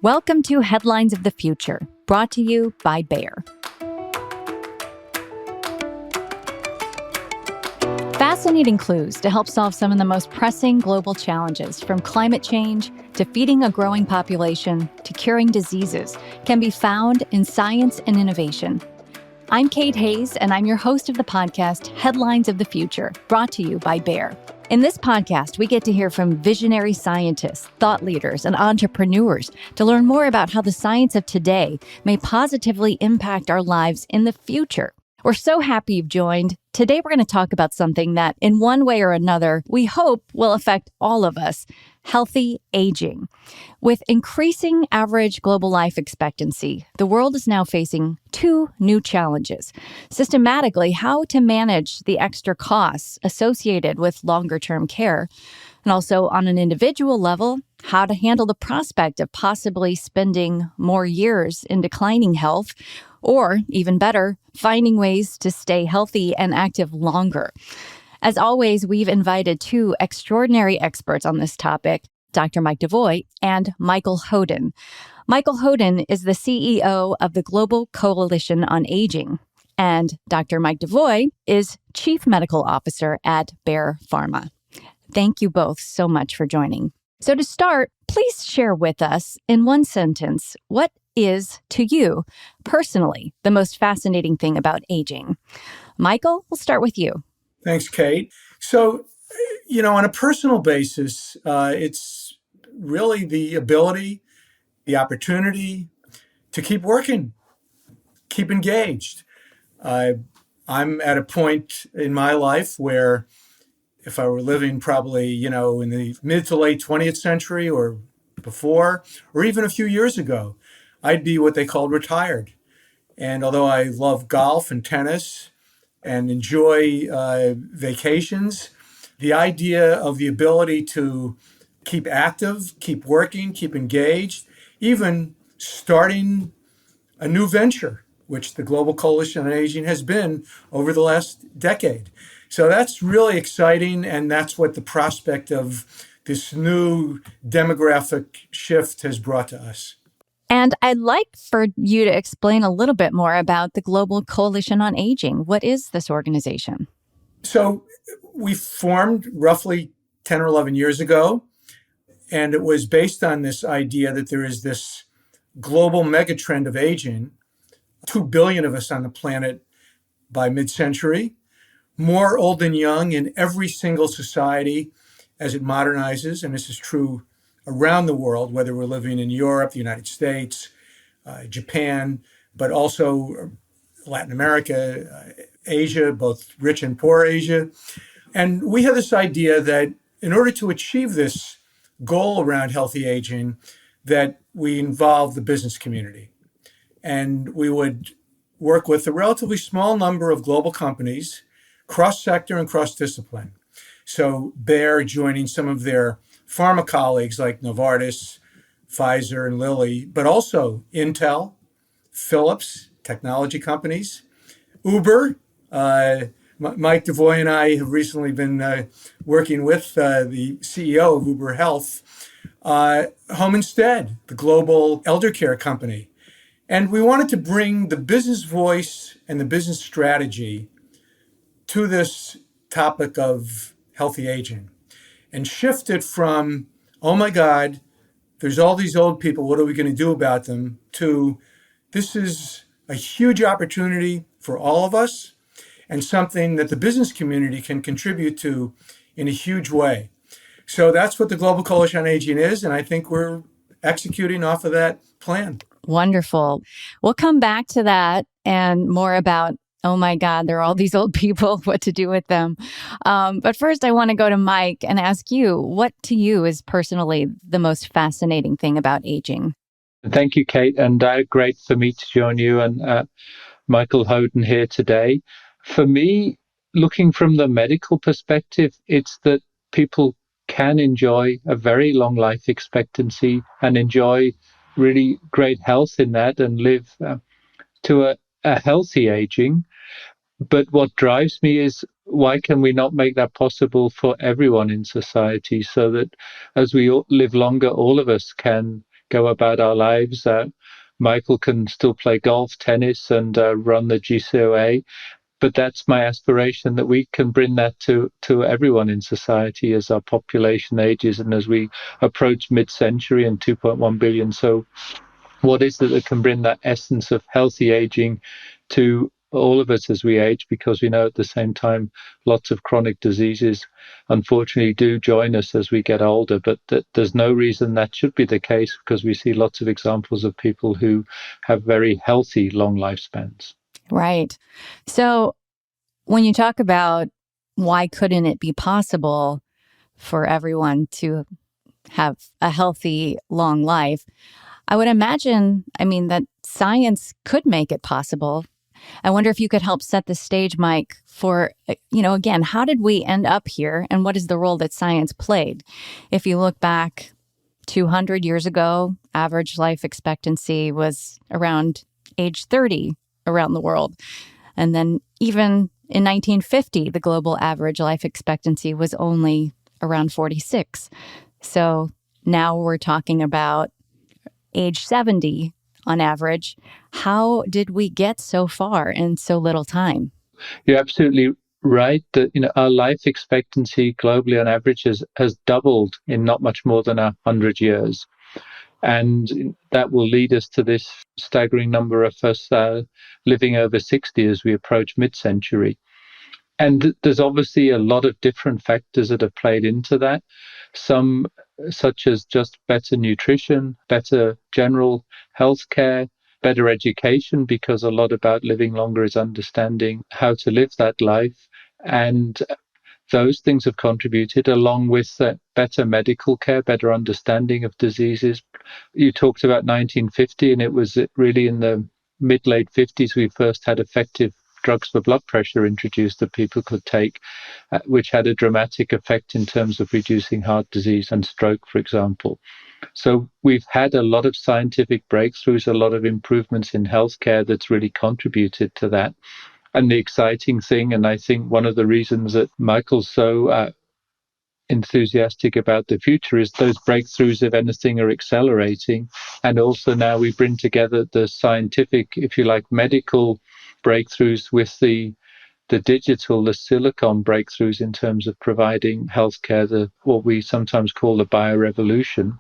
Welcome to Headlines of the Future, brought to you by Bayer. Fascinating clues to help solve some of the most pressing global challenges, from climate change to feeding a growing population to curing diseases, can be found in science and innovation. I'm Kate Hayes, and I'm your host of the podcast, Headlines of the Future, brought to you by Bayer. In this podcast, we get to hear from visionary scientists, thought leaders, and entrepreneurs to learn more about how the science of today may positively impact our lives in the future. We're so happy you've joined. Today, we're going to talk about something that, in one way or another, we hope will affect all of us: healthy aging. With increasing average global life expectancy, the world is now facing two new challenges. Systematically, how to manage the extra costs associated with longer-term care, and also on an individual level, how to handle the prospect of possibly spending more years in declining health, or even better, finding ways to stay healthy and active longer. As always, we've invited two extraordinary experts on this topic, Dr. Mike DeVoy and Michael Hoden. Michael Hoden is the CEO of the Global Coalition on Aging, and Dr. Mike DeVoy is Chief Medical Officer at Bayer Pharma. Thank you both so much for joining. So to start, please share with us in one sentence, what is, to you, personally, the most fascinating thing about aging? Michael, we'll start with you. Thanks, Kate. So, on a personal basis, it's really the ability, the opportunity to keep working, keep engaged. I'm at a point in my life where if I were living probably, in the mid to late 20th century or before, or even a few years ago, I'd be what they called retired. And although I love golf and tennis and enjoy vacations, the idea of the ability to keep active, keep working, keep engaged, even starting a new venture, which the Global Coalition on Aging has been over the last decade. So that's really exciting, and that's what the prospect of this new demographic shift has brought to us. And I'd like for you to explain a little bit more about the Global Coalition on Aging. What is this organization? So we formed roughly 10 or 11 years ago, and it was based on this idea that there is this global megatrend of aging, 2 billion of us on the planet by mid-century, more old than young in every single society as it modernizes, and this is true around the world, whether we're living in Europe, the United States, Japan, but also Latin America, Asia, both rich and poor Asia. And we have this idea that in order to achieve this goal around healthy aging, that we involve the business community. And we would work with a relatively small number of global companies, cross-sector and cross-discipline. So Bayer joining some of their pharma colleagues like Novartis, Pfizer, and Lilly, but also Intel, Philips, technology companies, Uber. Mike DeVoy and I have recently been working with the CEO of Uber Health, Home Instead, the global elder care company. And we wanted to bring the business voice and the business strategy to this topic of healthy aging and shift it from, oh my God, there's all these old people, what are we going to do about them, to this is a huge opportunity for all of us and something that the business community can contribute to in a huge way. So that's what the Global Coalition on Aging is, and I think we're executing off of that plan. Wonderful. We'll come back to that and more about, oh my God, there are all these old people, what to do with them. But first, I want to go to Mike and ask you, what to you is personally the most fascinating thing about aging? Thank you, Kate, and great for me to join you and Michael Hoden here today. For me, looking from the medical perspective, it's that people can enjoy a very long life expectancy and enjoy really great health in that and live to a healthy aging. But what drives me is, why can we not make that possible for everyone in society so that as we live longer, all of us can go about our lives. Michael can still play golf, tennis, and run the GCOA. But that's my aspiration, that we can bring that to everyone in society as our population ages and as we approach mid-century and 2.1 billion. So what is it that can bring that essence of healthy aging to all of us as we age? Because we know at the same time lots of chronic diseases unfortunately do join us as we get older, but there's no reason that should be the case, because we see lots of examples of people who have very healthy long lifespans. Right. So when you talk about why couldn't it be possible for everyone to have a healthy, long life, I would imagine, that science could make it possible. I wonder if you could help set the stage, Mike, for, again, how did we end up here and what is the role that science played? If you look back 200 years ago, average life expectancy was around age 30 around the world. And then even in 1950, the global average life expectancy was only around 46. So now we're talking about age 70 on average. How did we get so far in so little time? You're absolutely right that our life expectancy globally on average has doubled in not much more than 100 years. And that will lead us to this staggering number of us living over 60 as we approach mid-century. And there's obviously a lot of different factors that have played into that. Some such as just better nutrition, better general healthcare, better education, because a lot about living longer is understanding how to live that life. And those things have contributed, along with better medical care, better understanding of diseases. You talked about 1950, and it was really in the mid-late 50s we first had effective drugs for blood pressure introduced that people could take, which had a dramatic effect in terms of reducing heart disease and stroke, for example. So we've had a lot of scientific breakthroughs, a lot of improvements in healthcare that's really contributed to that. And the exciting thing, and I think one of the reasons that Michael's so enthusiastic about the future, is those breakthroughs, if anything, are accelerating. And also now we bring together the scientific, if you like, medical breakthroughs with the digital, the silicon breakthroughs in terms of providing healthcare, what we sometimes call the biorevolution.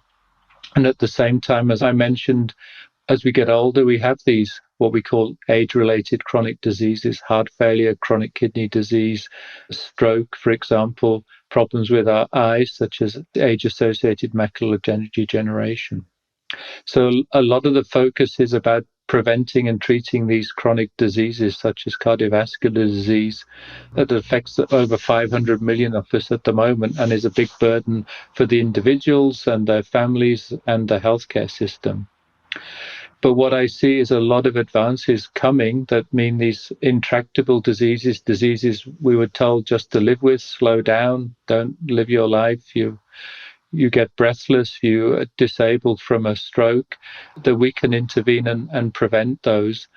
And at the same time, as I mentioned, as we get older, we have these what we call age-related chronic diseases, heart failure, chronic kidney disease, stroke, for example, problems with our eyes, such as age-associated macular degeneration. So a lot of the focus is about preventing and treating these chronic diseases, such as cardiovascular disease, that affects over 500 million of us at the moment and is a big burden for the individuals and their families and the healthcare system. But what I see is a lot of advances coming that mean these intractable diseases we were told just to live with, slow down, don't live your life, you get breathless, you are disabled from a stroke, that we can intervene and prevent those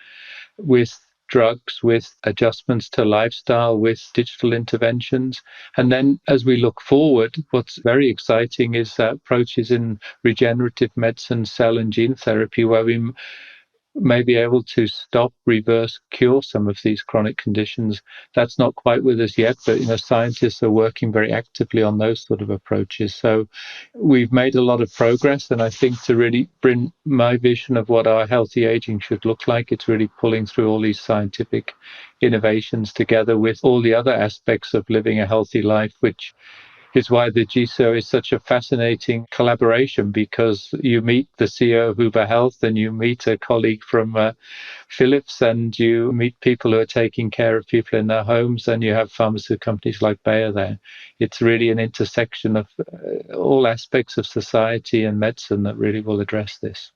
with drugs, with adjustments to lifestyle, with digital interventions. And then as we look forward, what's very exciting is approaches in regenerative medicine, cell and gene therapy, where we may be able to stop, reverse, cure some of these chronic conditions. That's not quite with us yet, but scientists are working very actively on those sort of approaches. So we've made a lot of progress, and I think to really bring my vision of what our healthy aging should look like, it's really pulling through all these scientific innovations together with all the other aspects of living a healthy life, which is why the GSO is such a fascinating collaboration, because you meet the CEO of Uber Health and you meet a colleague from Philips, and you meet people who are taking care of people in their homes, and you have pharmaceutical companies like Bayer there. It's really an intersection of all aspects of society and medicine that really will address this.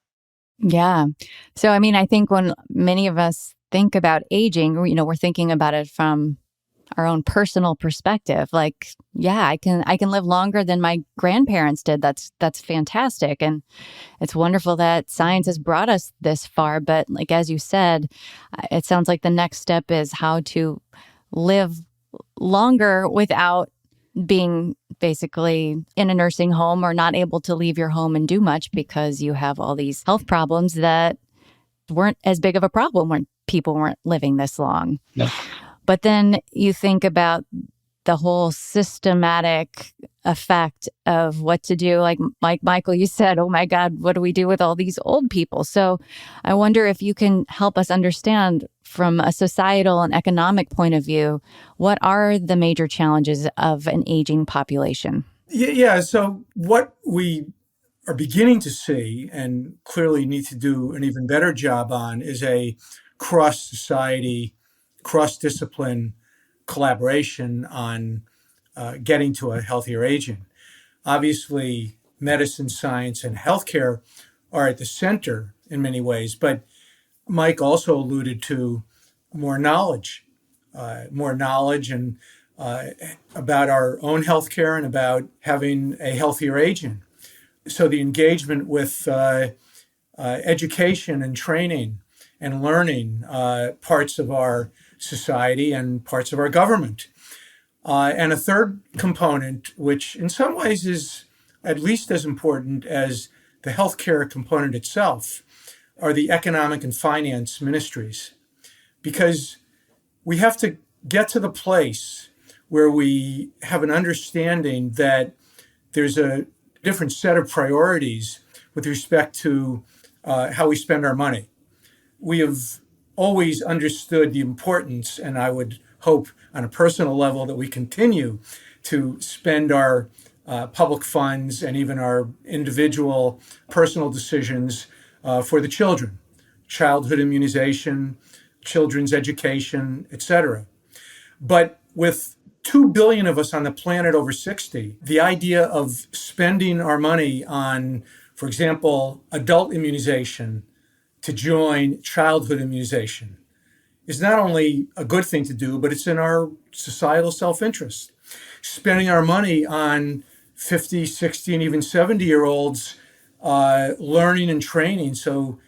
Yeah. So, I think when many of us think about aging, we're thinking about it from our own personal perspective. Like, yeah, I can live longer than my grandparents did. That's fantastic. And it's wonderful that science has brought us this far. But like, as you said, it sounds like the next step is how to live longer without being basically in a nursing home or not able to leave your home and do much because you have all these health problems that weren't as big of a problem when people weren't living this long. Yeah. But then you think about the whole systematic effect of what to do. Like Michael, you said, oh my God, what do we do with all these old people? So I wonder if you can help us understand from a societal and economic point of view, what are the major challenges of an aging population? Yeah. So what we are beginning to see and clearly need to do an even better job on is a cross society, cross discipline collaboration on getting to a healthier aging. Obviously, medicine, science, and healthcare are at the center in many ways, but Mike also alluded to more knowledge, and about our own healthcare and about having a healthier aging. So the engagement with education and training and learning parts of our society and parts of our government. And a third component, which in some ways is at least as important as the healthcare component itself, are the economic and finance ministries. Because we have to get to the place where we have an understanding that there's a different set of priorities with respect to how we spend our money. We have always understood the importance, and I would hope on a personal level that we continue to spend our public funds and even our individual personal decisions for the children, childhood immunization, children's education, etc. But with 2 billion of us on the planet over 60, the idea of spending our money on, for example, adult immunization to join childhood immunization is not only a good thing to do, but it's in our societal self-interest. Spending our money on 50, 60, and even 70-year-olds learning and training so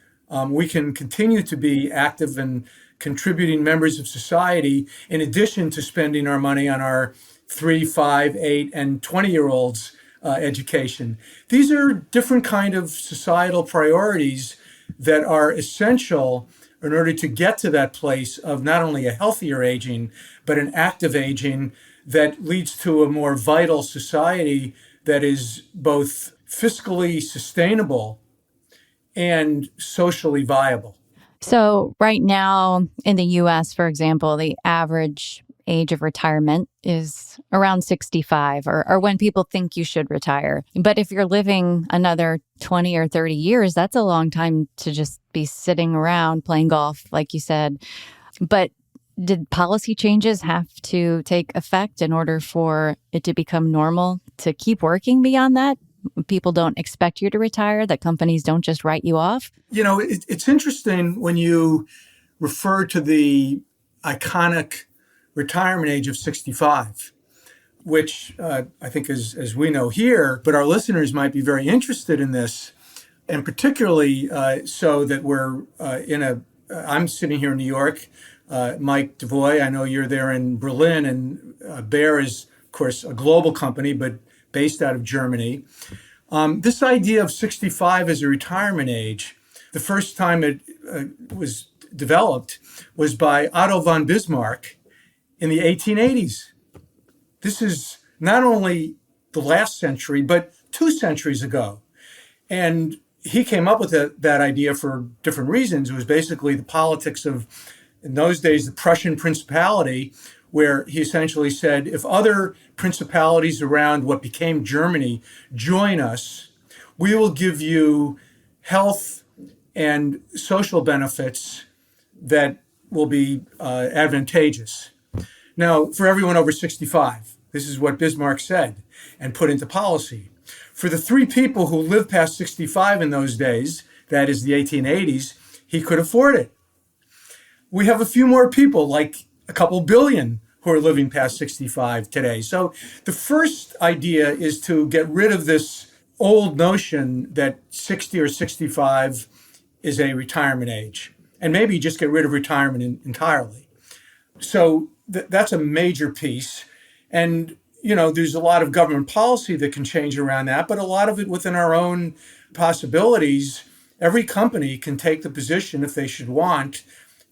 we can continue to be active and contributing members of society, in addition to spending our money on our 3, 5, 8, and 20-year-olds education. These are different kind of societal priorities that are essential in order to get to that place of not only a healthier aging, but an active aging that leads to a more vital society that is both fiscally sustainable and socially viable. So right now in the US, for example, the average age of retirement is around 65 or when people think you should retire. But if you're living another 20 or 30 years, that's a long time to just be sitting around playing golf, like you said. But did policy changes have to take effect in order for it to become normal to keep working beyond that? People don't expect you to retire, that companies don't just write you off? You know, it's interesting when you refer to the iconic retirement age of 65, which I think is, as we know here, but our listeners might be very interested in this, and particularly so that we're I'm sitting here in New York, Mike DeVoy, I know you're there in Berlin, and Bayer is, of course, a global company, but based out of Germany. This idea of 65 as a retirement age, the first time it was developed was by Otto von Bismarck in the 1880s. This is not only the last century, but 2 centuries ago. And he came up with that idea for different reasons. It was basically the politics of, in those days, the Prussian Principality, where he essentially said, if other principalities around what became Germany join us, we will give you health and social benefits that will be advantageous. Now, for everyone over 65, this is what Bismarck said and put into policy. For the 3 people who lived past 65 in those days, that is the 1880s, he could afford it. We have a few more people, like a couple billion, who are living past 65 today. So the first idea is to get rid of this old notion that 60 or 65 is a retirement age, and maybe just get rid of retirement entirely. So that's a major piece. And, there's a lot of government policy that can change around that, but a lot of it within our own possibilities. Every company can take the position, if they should want,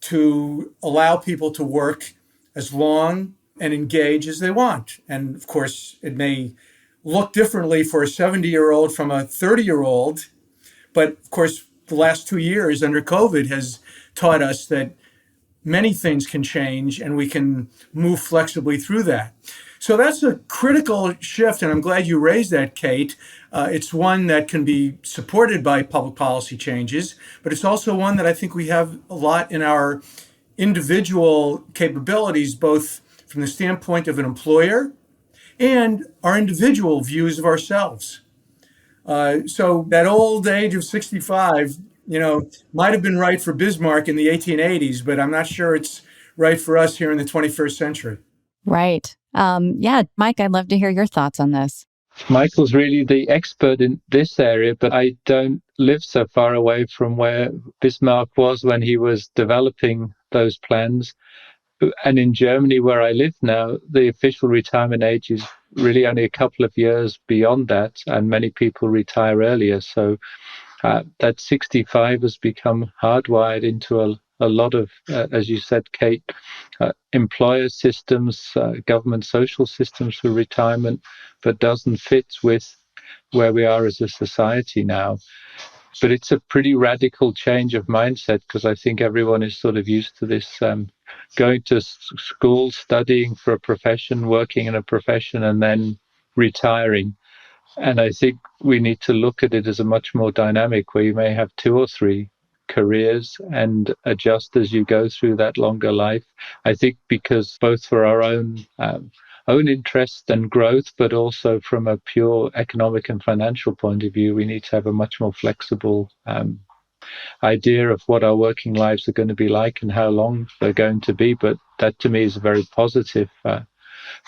to allow people to work as long and engage as they want. And of course, it may look differently for a 70-year-old from a 30-year-old. But of course, the last 2 years under COVID has taught us that many things can change and we can move flexibly through that. So that's a critical shift, and I'm glad you raised that, Kate. It's one that can be supported by public policy changes, but it's also one that I think we have a lot in our individual capabilities, both from the standpoint of an employer and our individual views of ourselves. So that old age of 65, might have been right for Bismarck in the 1880s, but I'm not sure it's right for us here in the 21st century. Right. Yeah, Mike, I'd love to hear your thoughts on this. Michael's really the expert in this area, but I don't live so far away from where Bismarck was when he was developing those plans. And in Germany, where I live now, the official retirement age is really only a couple of years beyond that, and many people retire earlier. So that 65 has become hardwired into a lot of, as you said, Kate, employer systems, government social systems for retirement, but doesn't fit with where we are as a society now. But it's a pretty radical change of mindset, because I think everyone is sort of used to this going to school, studying for a profession, working in a profession, and then retiring. And I think we need to look at it as a much more dynamic, where you may have 2 or 3 careers and adjust as you go through that longer life. I think because both for our own interest and growth, but also from a pure economic and financial point of view, we need to have a much more flexible idea of what our working lives are going to be like and how long they're going to be. But that to me is a very positive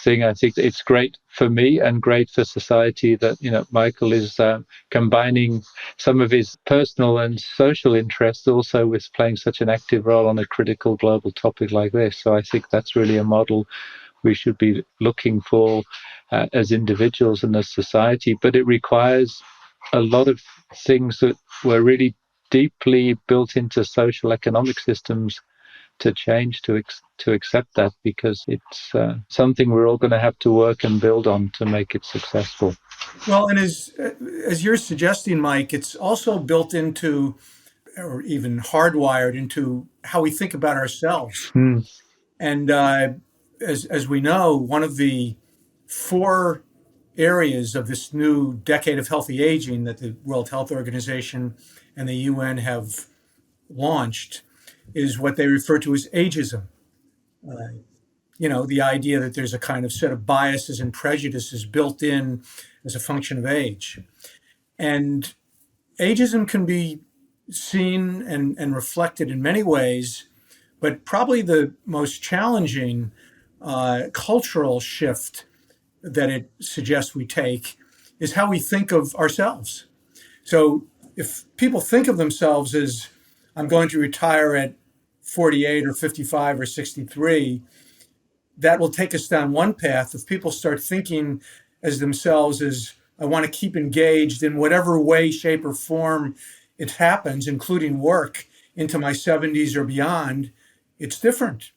thing. I think it's great for me and great for society that Michael is combining some of his personal and social interests also with playing such an active role on a critical global topic like this. So I think that's really a model we should be looking for as individuals and as society. But it requires a lot of things that were really deeply built into social economic systems to change, to accept that, because it's something we're all going to have to work and build on to make it successful. Well, and as you're suggesting, Mike, it's also built into, or even hardwired into, how we think about ourselves. And as we know, one of the 4 areas of this new decade of healthy aging that the World Health Organization and the UN have launched is what they refer to as ageism. The idea that there's a kind of set of biases and prejudices built in as a function of age. And ageism can be seen and reflected in many ways, but probably the most challenging cultural shift that it suggests we take is how we think of ourselves. So if people think of themselves as, I'm going to retire at 48 or 55 or 63, that will take us down one path. If people start thinking as themselves as, I want to keep engaged in whatever way, shape, or form it happens, including work, into my 70s or beyond, it's different.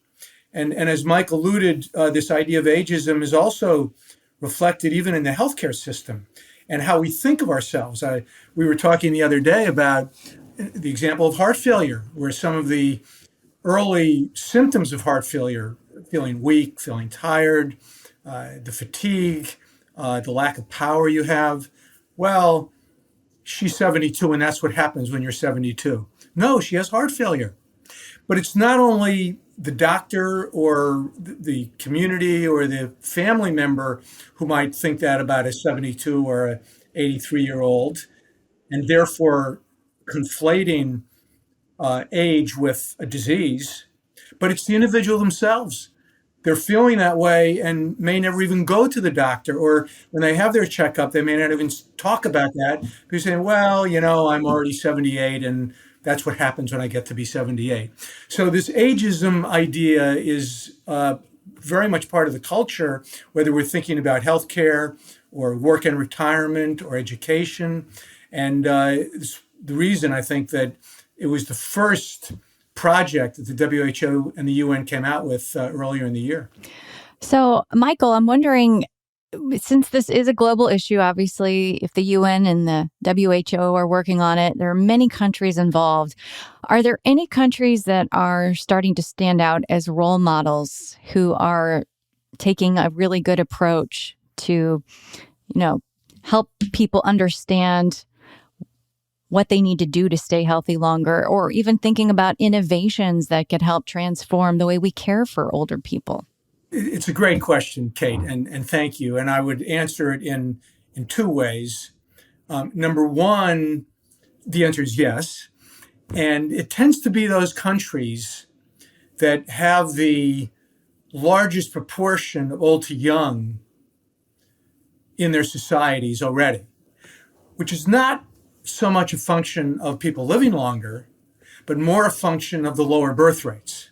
And as Mike alluded, this idea of ageism is also reflected even in the healthcare system and how we think of ourselves. We were talking the other day about the example of heart failure, where some of the early symptoms of heart failure, feeling weak, feeling tired, the fatigue, the lack of power you have. Well, she's 72 and that's what happens when you're 72. No, she has heart failure. But it's not only the doctor or the community or the family member who might think that about a 72 or a 83-year-old, and therefore conflating age with a disease, but it's the individual themselves. They're feeling that way and may never even go to the doctor, or when they have their checkup, they may not even talk about that. They're saying, well, I'm already 78 and that's what happens when I get to be 78. So this ageism idea is very much part of the culture, whether we're thinking about healthcare or work and retirement or education. And it's the reason I think that it was the first project that the WHO and the UN came out with earlier in the year. So, Michael, I'm wondering, since this is a global issue, obviously, if the UN and the WHO are working on it, there are many countries involved. Are there any countries that are starting to stand out as role models who are taking a really good approach to, help people understand what they need to do to stay healthy longer, or even thinking about innovations that could help transform the way we care for older people? It's a great question, Kate, and thank you. And I would answer it in two ways. Number one, the answer is yes. And it tends to be those countries that have the largest proportion of old to young in their societies already, which is not so much a function of people living longer, but more a function of the lower birth rates.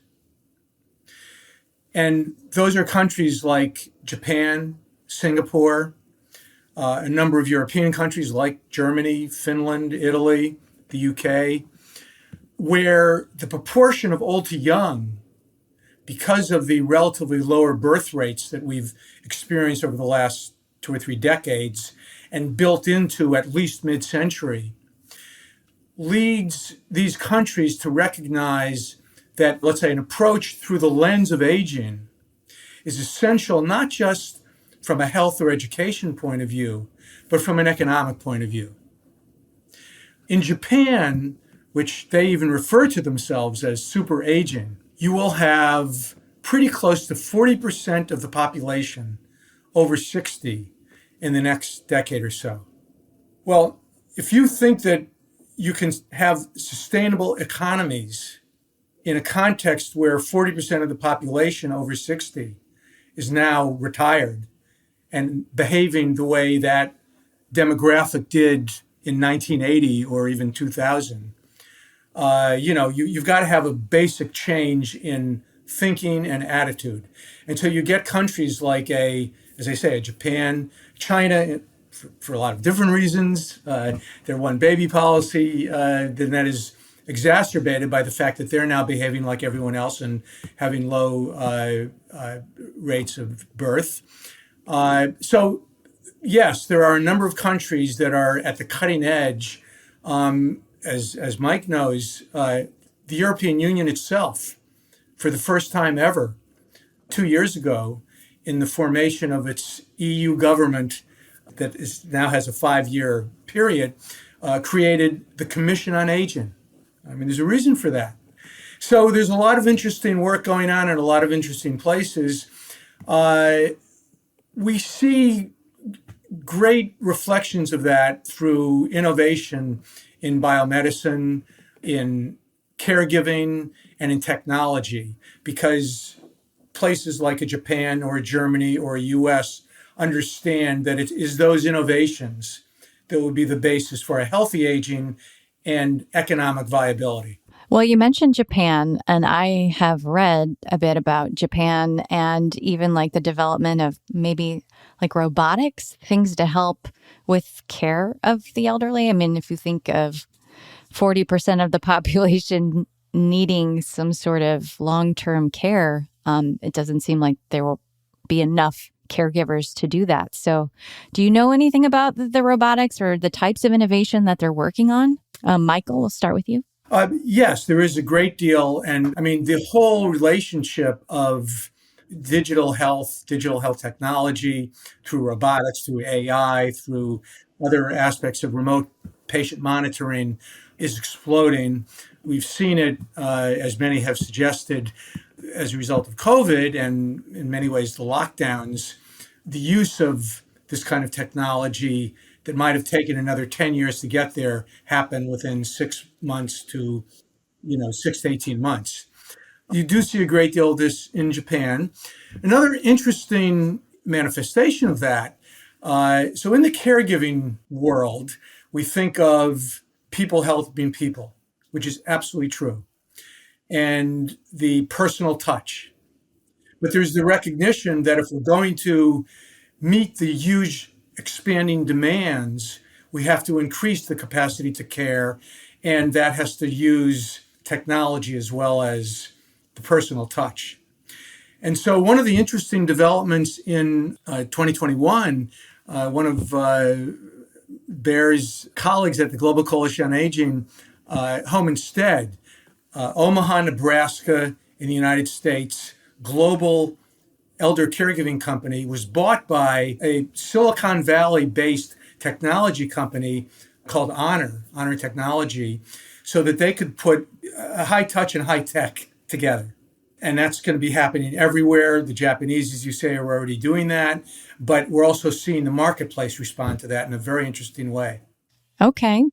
And those are countries like Japan, Singapore, a number of European countries like Germany, Finland, Italy, the UK, where the proportion of old to young, because of the relatively lower birth rates that we've experienced over the last 2 or 3 decades and built into at least mid-century, leads these countries to recognize that, let's say, an approach through the lens of aging is essential, not just from a health or education point of view, but from an economic point of view. In Japan, which they even refer to themselves as super aging, you will have pretty close to 40% of the population over 60 in the next decade or so. Well, if you think that you can have sustainable economies in a context where 40% of the population over 60 is now retired and behaving the way that demographic did in 1980 or even 2000, you've got to have a basic change in thinking and attitude. And so you get countries like as I say, Japan, China, for a lot of different reasons. Their one baby policy, then that is exacerbated by the fact that they're now behaving like everyone else and having low rates of birth. So, yes, there are a number of countries that are at the cutting edge. As Mike knows, the European Union itself, for the first time ever, 2 years ago, in the formation of its EU government that now has a 5-year period, created the Commission on Aging. I mean, there's a reason for that. So there's a lot of interesting work going on in a lot of interesting places. We see great reflections of that through innovation in biomedicine, in caregiving, and in technology, because places like a Japan or a Germany or a US understand that it is those innovations that will be the basis for a healthy aging and economic viability. Well, you mentioned Japan, and I have read a bit about Japan and even like the development of maybe like robotics, things to help with care of the elderly. I mean, if you think of 40% of the population needing some sort of long-term care, it doesn't seem like there will be enough caregivers to do that. So do you know anything about the robotics or the types of innovation that they're working on? Michael, we'll start with you. Yes, there is a great deal. And I mean, the whole relationship of digital health technology, through robotics, through AI, through other aspects of remote patient monitoring is exploding. We've seen it, as many have suggested, as a result of COVID and in many ways the lockdowns. The use of this kind of technology that might have taken another 10 years to get there happened within 6 months to 6 to 18 months. You do see a great deal of this in Japan. Another interesting manifestation of that, so in the caregiving world, we think of people health being people, which is absolutely true, and the personal touch. But there's the recognition that if we're going to meet the huge expanding demands, we have to increase the capacity to care, and that has to use technology as well as the personal touch. And so, one of the interesting developments in 2021, one of Bear's colleagues at the Global Coalition on Aging, Home Instead, Omaha, Nebraska, in the United States, global elder caregiving company, was bought by a Silicon Valley based technology company called Honor Technology, so that they could put high touch and high tech together. And that's going to be happening everywhere. The Japanese, as you say, are already doing that. But we're also seeing the marketplace respond to that in a very interesting way. Okay.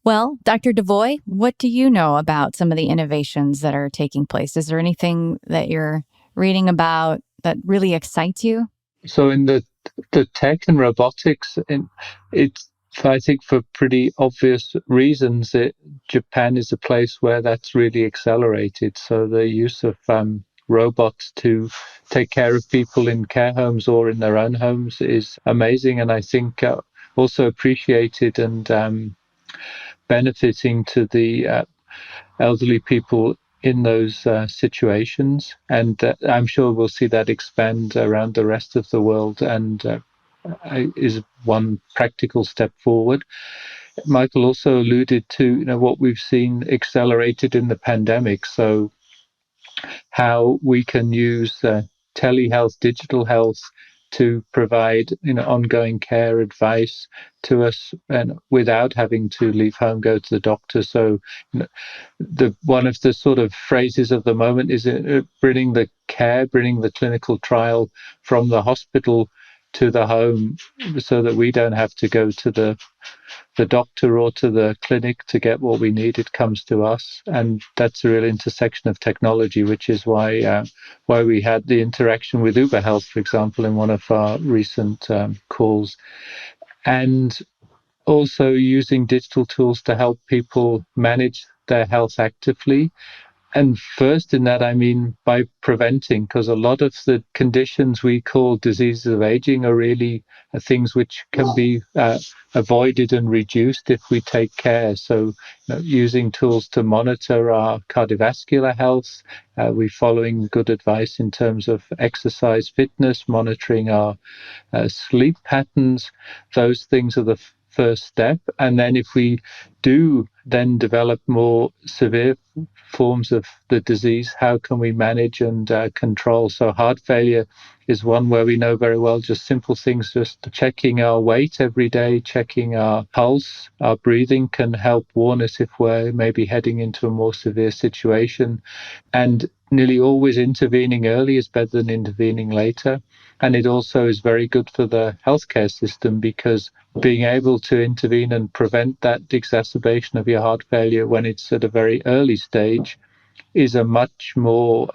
Well, Dr. Devoy, what do you know about some of the innovations that are taking place? Is there anything that you're reading about that really excites you? So in the tech and robotics, it's, I think, for pretty obvious reasons, Japan is a place where that's really accelerated. So the use of robots to take care of people in care homes or in their own homes is amazing, and I think also appreciated and benefiting to the elderly people in those situations. And I'm sure we'll see that expand around the rest of the world, and is one practical step forward. Michael also alluded to what we've seen accelerated in the pandemic. So how we can use telehealth, digital health, to provide ongoing care advice to us, and without having to leave home, go to the doctor. So the one of the sort of phrases of the moment is bringing the care, bringing the clinical trial from the hospital to the home, so that we don't have to go to the doctor or to the clinic to get what we need. It comes to us, and that's a real intersection of technology, which is why we had the interaction with Uber Health, for example, in one of our recent calls, and also using digital tools to help people manage their health actively. And first in that, I mean by preventing, because a lot of the conditions we call diseases of aging are really things which can be avoided and reduced if we take care. So using tools to monitor our cardiovascular health, we're following good advice in terms of exercise fitness, monitoring our sleep patterns. Those things are the first step. And then if we do then develop more severe forms of the disease, how can we manage and control? So heart failure is one where we know very well just simple things, just checking our weight every day, checking our pulse, our breathing can help warn us if we're maybe heading into a more severe situation. And nearly always intervening early is better than intervening later. And it also is very good for the healthcare system, because being able to intervene and prevent that exacerbation of your heart failure when it's at a very early stage is a much more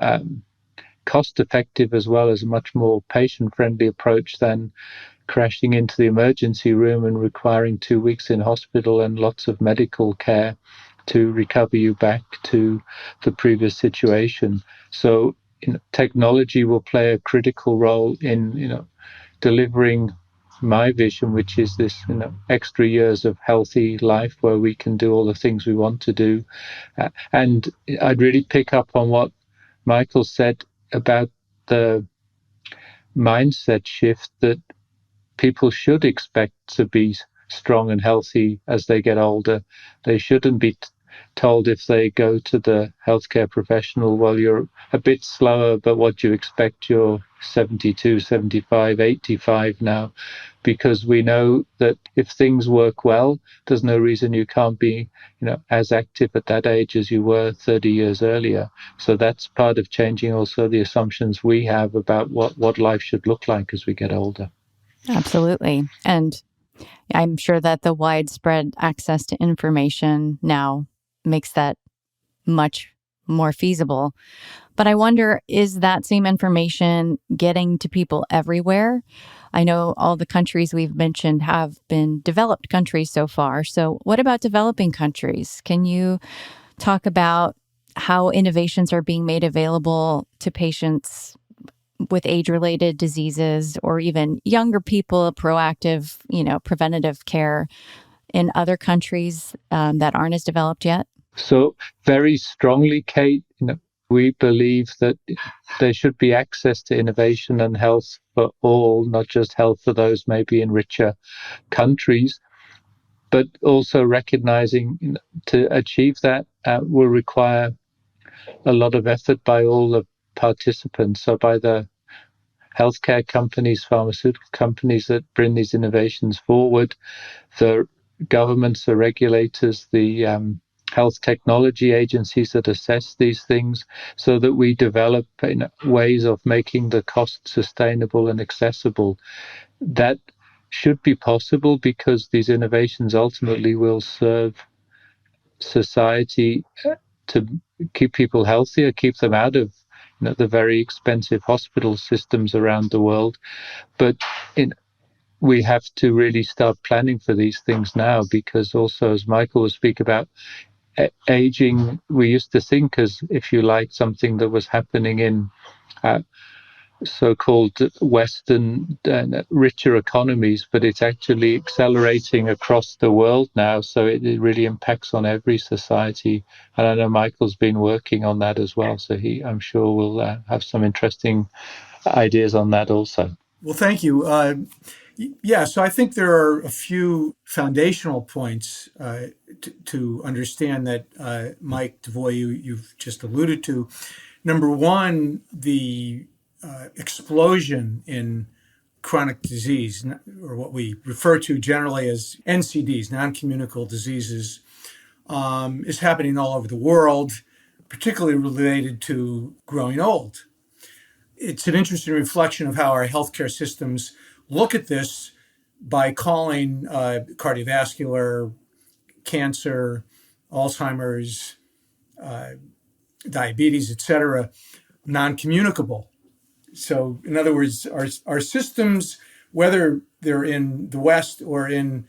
cost-effective, as well as a much more patient-friendly approach than crashing into the emergency room and requiring 2 weeks in hospital and lots of medical care to recover you back to the previous situation. So technology will play a critical role in delivering my vision, which is this extra years of healthy life where we can do all the things we want to do. And I'd really pick up on what Michael said about the mindset shift, that people should expect to be strong and healthy as they get older. They shouldn't be told if they go to the healthcare professional, well, you're a bit slower, but what do you expect? You're 72, 75, 85 now, because we know that if things work well, there's no reason you can't be, as active at that age as you were 30 years earlier. So that's part of changing also the assumptions we have about what life should look like as we get older. Absolutely. And I'm sure that the widespread access to information now makes that much more feasible. But I wonder, is that same information getting to people everywhere? I know all the countries we've mentioned have been developed countries so far. So what about developing countries? Can you talk about how innovations are being made available to patients with age-related diseases, or even younger people, proactive, preventative care in other countries that aren't as developed yet? So very strongly, Kate, we believe that there should be access to innovation and health for all, not just health for those maybe in richer countries, but also recognizing to achieve that will require a lot of effort by all the participants. So by the healthcare companies, pharmaceutical companies that bring these innovations forward, the governments, the regulators, the health technology agencies that assess these things, so that we develop ways of making the cost sustainable and accessible. That should be possible because these innovations ultimately will serve society to keep people healthier, keep them out of the very expensive hospital systems around the world. But we have to really start planning for these things now, because also, as Michael will speak about, aging, we used to think as, if you like, something that was happening in so-called Western richer economies, but it's actually accelerating across the world now. So it really impacts on every society. And I know Michael's been working on that as well. So I'm sure will have some interesting ideas on that also. Well, thank you. Yeah, so I think there are a few foundational points to understand that, Mike DeVoy, you've just alluded to. Number one, the explosion in chronic disease, or what we refer to generally as NCDs, non-communicable diseases, is happening all over the world, particularly related to growing old. It's an interesting reflection of how our healthcare systems look at this by calling cardiovascular, cancer, Alzheimer's, diabetes, et cetera, non-communicable. So in other words, our systems, whether they're in the West or in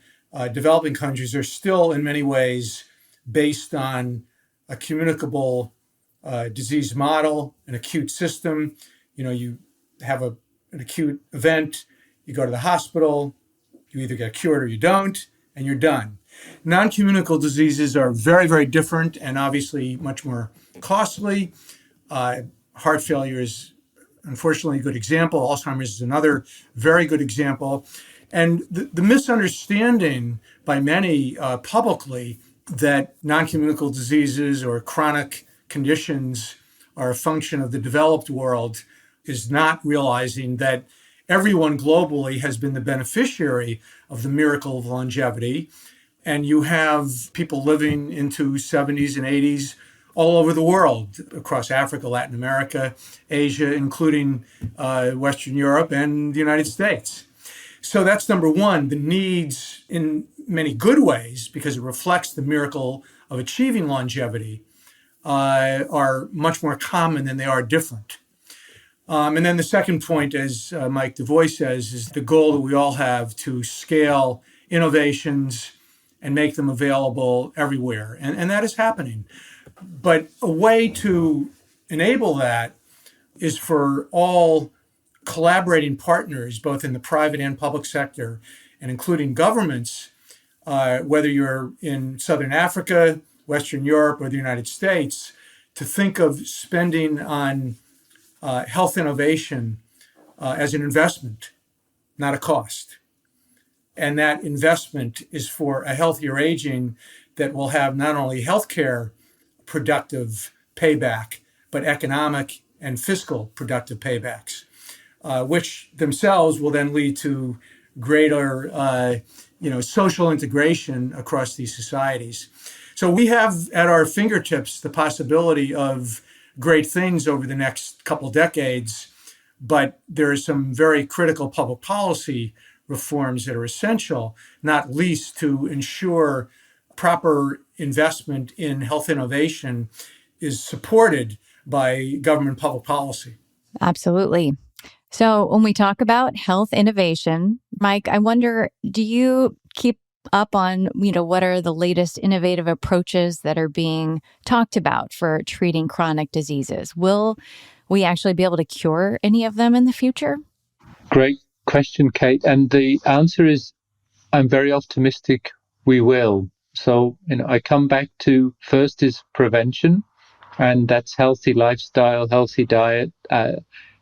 developing countries, are still in many ways based on a communicable disease model, an acute system. You have an acute event, you go to the hospital, you either get cured or you don't, and you're done. Non-communicable diseases are very, very different and obviously much more costly. Heart failure is unfortunately a good example. Alzheimer's is another very good example. And the misunderstanding by many publicly that non-communicable diseases or chronic conditions are a function of the developed world is not realizing that everyone globally has been the beneficiary of the miracle of longevity. And you have people living into 70s and 80s all over the world, across Africa, Latin America, Asia, including Western Europe and the United States. So that's number one. The needs, in many good ways, because it reflects the miracle of achieving longevity, are much more common than they are different. And then the second point, as Mike DeVoy says, is the goal that we all have to scale innovations and make them available everywhere. And that is happening. But a way to enable that is for all collaborating partners, both in the private and public sector, and including governments, whether you're in Southern Africa, Western Europe, or the United States, to think of spending on health innovation as an investment, not a cost. And that investment is for a healthier aging that will have not only healthcare productive payback, but economic and fiscal productive paybacks, which themselves will then lead to greater social integration across these societies. So we have at our fingertips the possibility of great things over the next couple decades, but there are some very critical public policy reforms that are essential, not least to ensure proper investment in health innovation is supported by government public policy. Absolutely. So when we talk about health innovation, Mike, I wonder, do you keep up on, what are the latest innovative approaches that are being talked about for treating chronic diseases? Will we actually be able to cure any of them in the future? Great question, Kate. And the answer is, I'm very optimistic we will. So, I come back to first is prevention, and that's healthy lifestyle, healthy diet,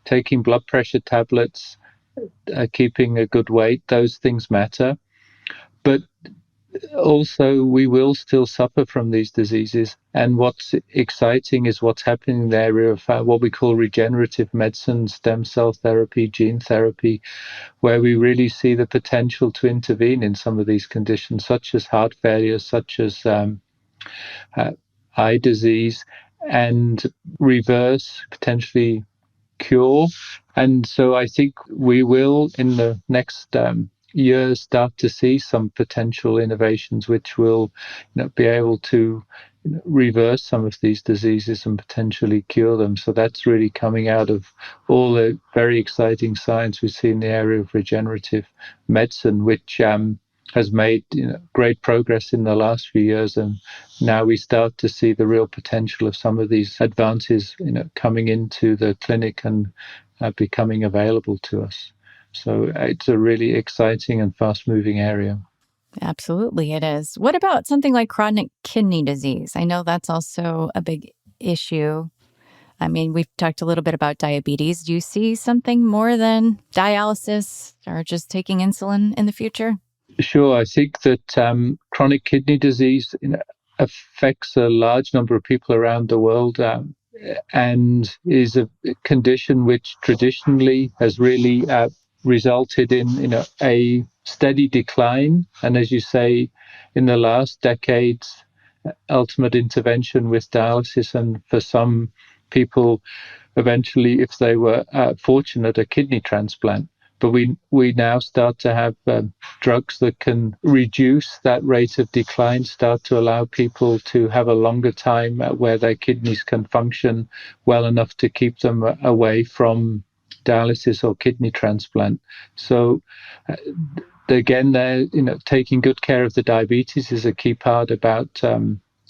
taking blood pressure tablets, keeping a good weight. Those things matter. But also, we will still suffer from these diseases. And what's exciting is what's happening in the area of what we call regenerative medicine, stem cell therapy, gene therapy, where we really see the potential to intervene in some of these conditions, such as heart failure, such as eye disease, and reverse, potentially cure. And so I think we will, in the next years, start to see some potential innovations which will be able to reverse some of these diseases and potentially cure them. So that's really coming out of all the very exciting science we see in the area of regenerative medicine, which has made great progress in the last few years, and now we start to see the real potential of some of these advances coming into the clinic and becoming available to us. So it's a really exciting and fast-moving area. Absolutely, it is. What about something like chronic kidney disease? I know that's also a big issue. I mean, we've talked a little bit about diabetes. Do you see something more than dialysis or just taking insulin in the future? Sure. I think that chronic kidney disease affects a large number of people around the world, and is a condition which traditionally has really resulted in a steady decline. And as you say, in the last decades, ultimate intervention with dialysis, and for some people, eventually, if they were fortunate, a kidney transplant. But we now start to have drugs that can reduce that rate of decline, start to allow people to have a longer time where their kidneys can function well enough to keep them away from dialysis or kidney transplant. So again, taking good care of the diabetes is a key part about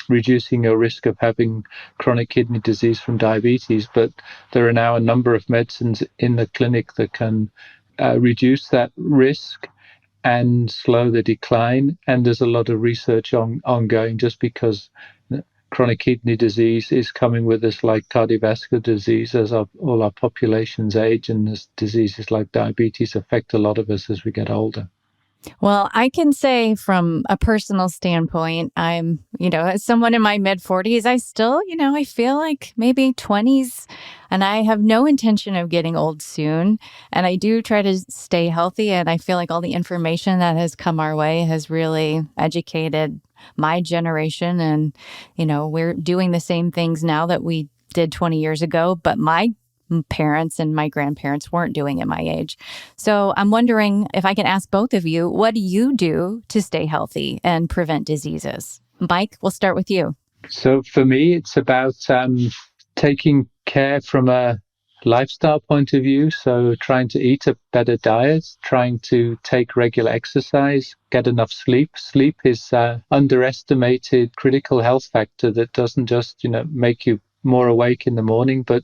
reducing your risk of having chronic kidney disease from diabetes. But there are now a number of medicines in the clinic that can reduce that risk and slow the decline. And there's a lot of research ongoing, just because chronic kidney disease is coming with us like cardiovascular disease as all our populations age, and as diseases like diabetes affect a lot of us as we get older. Well, I can say from a personal standpoint, I'm, as someone in my mid 40s, I still, I feel like maybe 20s, and I have no intention of getting old soon. And I do try to stay healthy. And I feel like all the information that has come our way has really educated my generation. And, we're doing the same things now that we did 20 years ago, but my parents and my grandparents weren't doing at my age. So I'm wondering if I can ask both of you, what do you do to stay healthy and prevent diseases? Mike, we'll start with you. So for me, it's about taking care from a lifestyle point of view. So trying to eat a better diet, trying to take regular exercise, get enough sleep. Sleep is underestimated critical health factor that doesn't just, make you more awake in the morning, but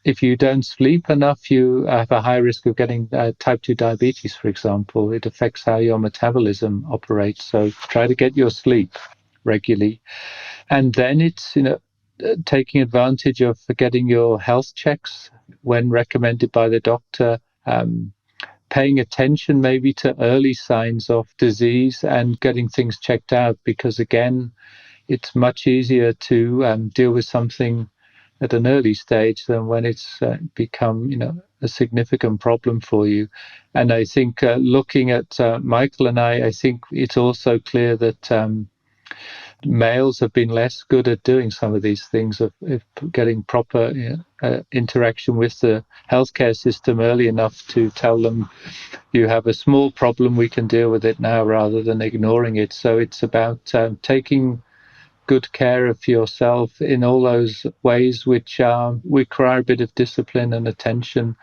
if you don't sleep enough, you have a high risk of getting type 2 diabetes, for example. It affects how your metabolism operates. So try to get your sleep regularly. And then it's, taking advantage of getting your health checks when recommended by the doctor, paying attention maybe to early signs of disease and getting things checked out, because again, it's much easier to deal with something at an early stage than when it's become, a significant problem for you. And I think looking at Michael and I think it's also clear that males have been less good at doing some of these things, of getting proper interaction with the healthcare system early enough to tell them, you have a small problem, we can deal with it now, rather than ignoring it. So it's about taking good care of yourself in all those ways which require a bit of discipline and attention.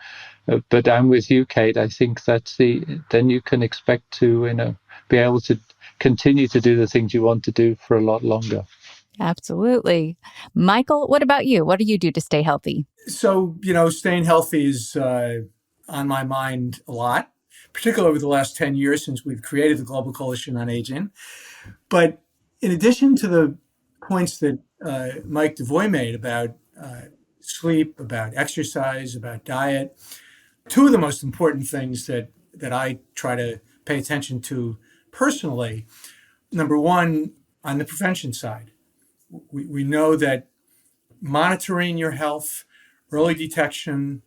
But I'm with you, Kate. I think then you can expect to, be able to continue to do the things you want to do for a lot longer. Absolutely. Michael, what about you? What do you do to stay healthy? So, staying healthy is on my mind a lot, particularly over the last 10 years since we've created the Global Coalition on Aging. But in addition to the points that Mike DeVoy made about sleep, about exercise, about diet, two of the most important things that I try to pay attention to personally. Number one, on the prevention side, we know that monitoring your health, early detection,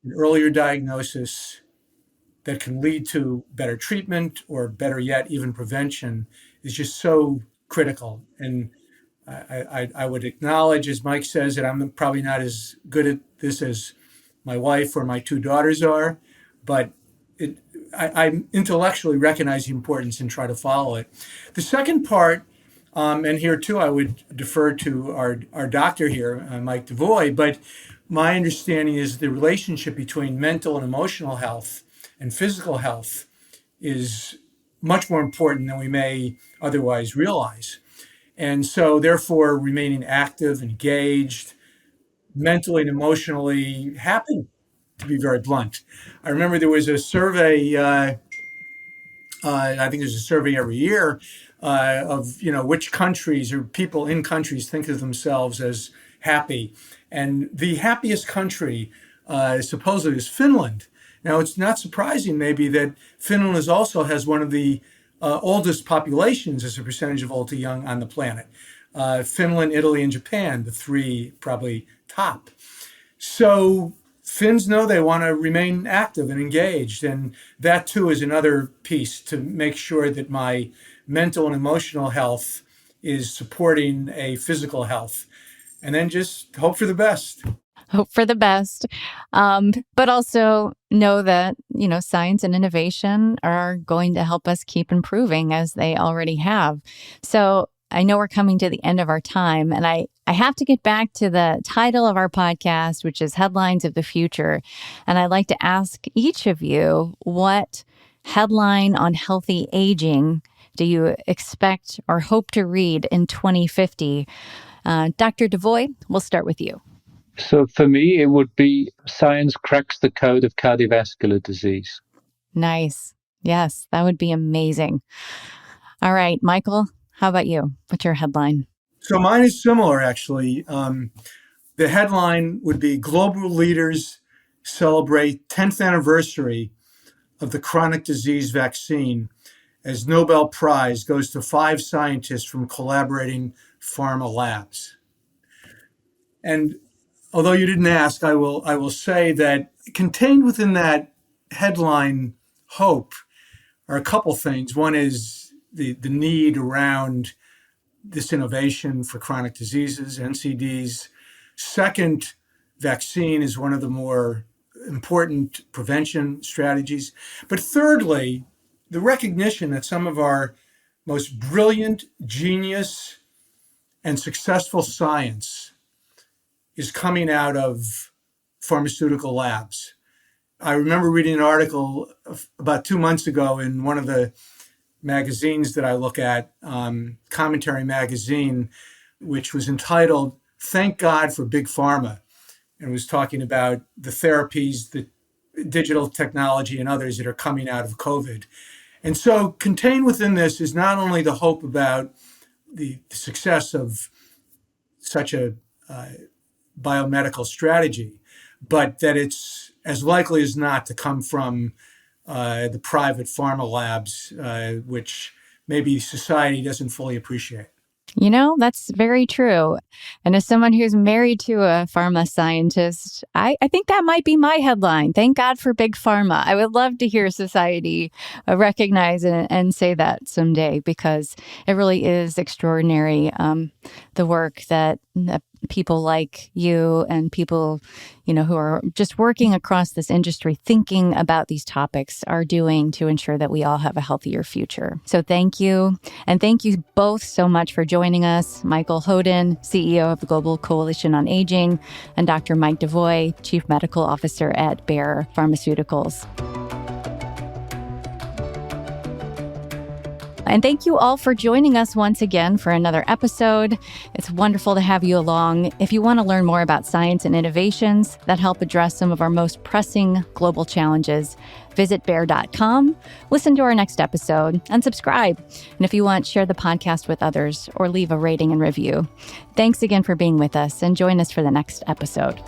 and earlier diagnosis that can lead to better treatment or better yet, even prevention is just so critical. And I would acknowledge, as Mike says, that I'm probably not as good at this as my wife or my two daughters are, but I intellectually recognize the importance and try to follow it. The second part, and here too, I would defer to our doctor here, Mike DeVoy, but my understanding is the relationship between mental and emotional health and physical health is much more important than we may otherwise realize. And so therefore remaining active, engaged, mentally and emotionally happy, to be very blunt. I remember there was a survey, I think there's a survey every year of, which countries or people in countries think of themselves as happy. And the happiest country supposedly is Finland. Now, it's not surprising maybe that Finland also has one of the oldest populations as a percentage of old to young on the planet. Finland, Italy, and Japan, the three probably top. So Finns know they want to remain active and engaged. And that too is another piece to make sure that my mental and emotional health is supporting a physical health. And then just hope for the best. Hope for the best. But also know that, science and innovation are going to help us keep improving as they already have. So I know we're coming to the end of our time, and I have to get back to the title of our podcast, which is Headlines of the Future. And I'd like to ask each of you, what headline on healthy aging do you expect or hope to read in 2050? Dr. DeVoy, we'll start with you. So for me, it would be Science Cracks the Code of Cardiovascular Disease. Nice. Yes, that would be amazing. All right, Michael, how about you? What's your headline? So mine is similar, actually. The headline would be Global Leaders Celebrate 10th Anniversary of the Chronic Disease Vaccine as Nobel Prize goes to 5 scientists from collaborating pharma labs. And although you didn't ask, I will say that contained within that headline hope are a couple things. One is the need around this innovation for chronic diseases, NCDs. Second, vaccine is one of the more important prevention strategies. But thirdly, the recognition that some of our most brilliant, genius, and successful science is coming out of pharmaceutical labs. I remember reading an article about 2 months ago in one of the magazines that I look at, Commentary Magazine, which was entitled, Thank God for Big Pharma, and was talking about the therapies, the digital technology, and others that are coming out of COVID. And so contained within this is not only the hope about the success of such a biomedical strategy, but that it's as likely as not to come from the private pharma labs, which maybe society doesn't fully appreciate. That's very true. And as someone who's married to a pharma scientist, I think that might be my headline. Thank God for Big Pharma. I would love to hear society recognize and say that someday, because it really is extraordinary, the work that people like you and people, who are just working across this industry, thinking about these topics, are doing to ensure that we all have a healthier future. So thank you. And thank you both so much for joining us. Michael Hoden, CEO of the Global Coalition on Aging, and Dr. Mike DeVoy, Chief Medical Officer at Bayer Pharmaceuticals. And thank you all for joining us once again for another episode. It's wonderful to have you along. If you want to learn more about science and innovations that help address some of our most pressing global challenges, visit bear.com, listen to our next episode, and subscribe. And if you want, share the podcast with others or leave a rating and review. Thanks again for being with us, and join us for the next episode.